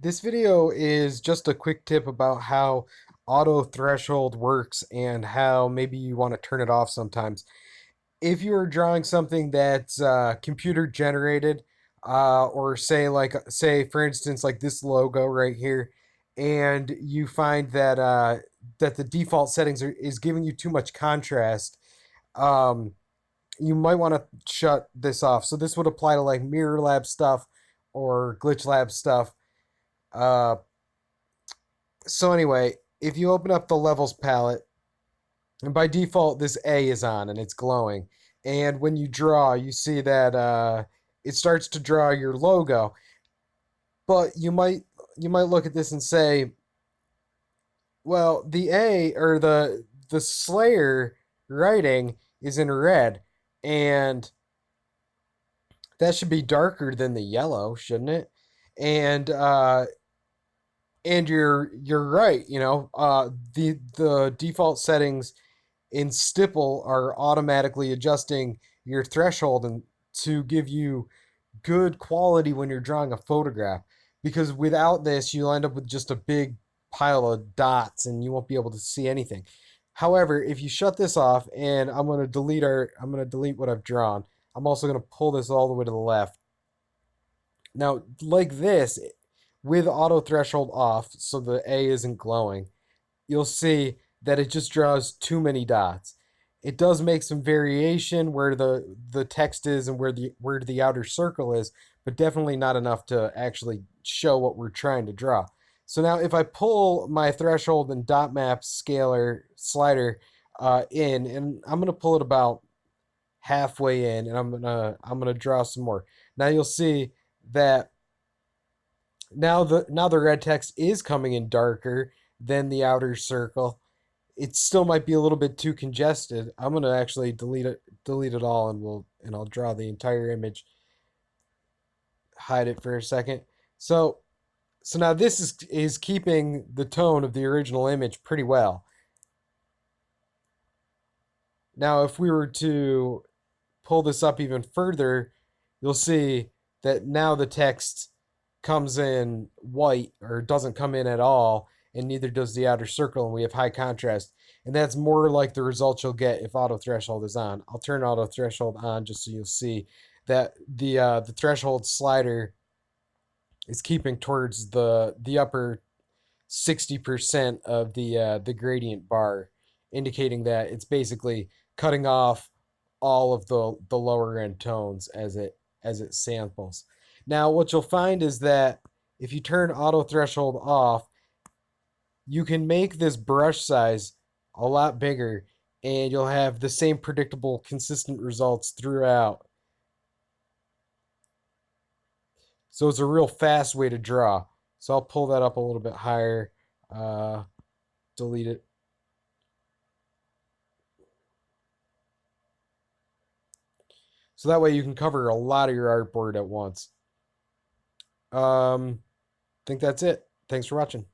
This video is just a quick tip about how auto threshold works and how maybe you want to turn it off sometimes. If you're drawing something that's computer generated, or say for instance like this logo right here, and you find that that the default settings is giving you too much contrast, um, you might want to shut this off. So this would apply to like Mirror Lab stuff or Glitch Lab stuff. Uh, so anyway, if you open up the levels palette, and by default this A is on and it's glowing, and when you draw, you see that it starts to draw your logo. But you might look at this and say, well, the A or the Slayer writing is in red, and that should be darker than the yellow, shouldn't it? And you're right. The default settings in Stipple are automatically adjusting your threshold and to give you good quality when you're drawing a photograph. Because without this, you'll end up with just a big pile of dots and you won't be able to see anything. However, if you shut this off, and I'm gonna delete what I've drawn. I'm also gonna pull this all the way to the left. Now, like this, with auto threshold off, so the A isn't glowing, you'll see that it just draws too many dots. It does make some variation where the text is and where the outer circle is, but definitely not enough to actually show what we're trying to draw. So now if I pull my threshold and dot map scalar slider in, and I'm gonna pull it about halfway in, and I'm gonna draw some more. Now you'll see that now the red text is coming in darker than the outer circle. It still might be a little bit too congested. I'm gonna actually delete it all, and I'll draw the entire image. Hide it for a second. So so now this is keeping the tone of the original image pretty well. Now if we were to pull this up even further, you'll see that now the text comes in white or doesn't come in at all, and neither does the outer circle, and we have high contrast. And that's more like the result you'll get if auto threshold is on. I'll turn auto threshold on just so you'll see that the threshold slider is keeping towards the upper 60% of the gradient bar, indicating that it's basically cutting off all of the lower end tones as it samples. Now, what you'll find is that if you turn auto threshold off, you can make this brush size a lot bigger, and you'll have the same predictable, consistent results throughout. So it's a real fast way to draw. So I'll pull that up a little bit higher, uh, delete it. So that way you can cover a lot of your artboard at once. I think that's it. Thanks for watching.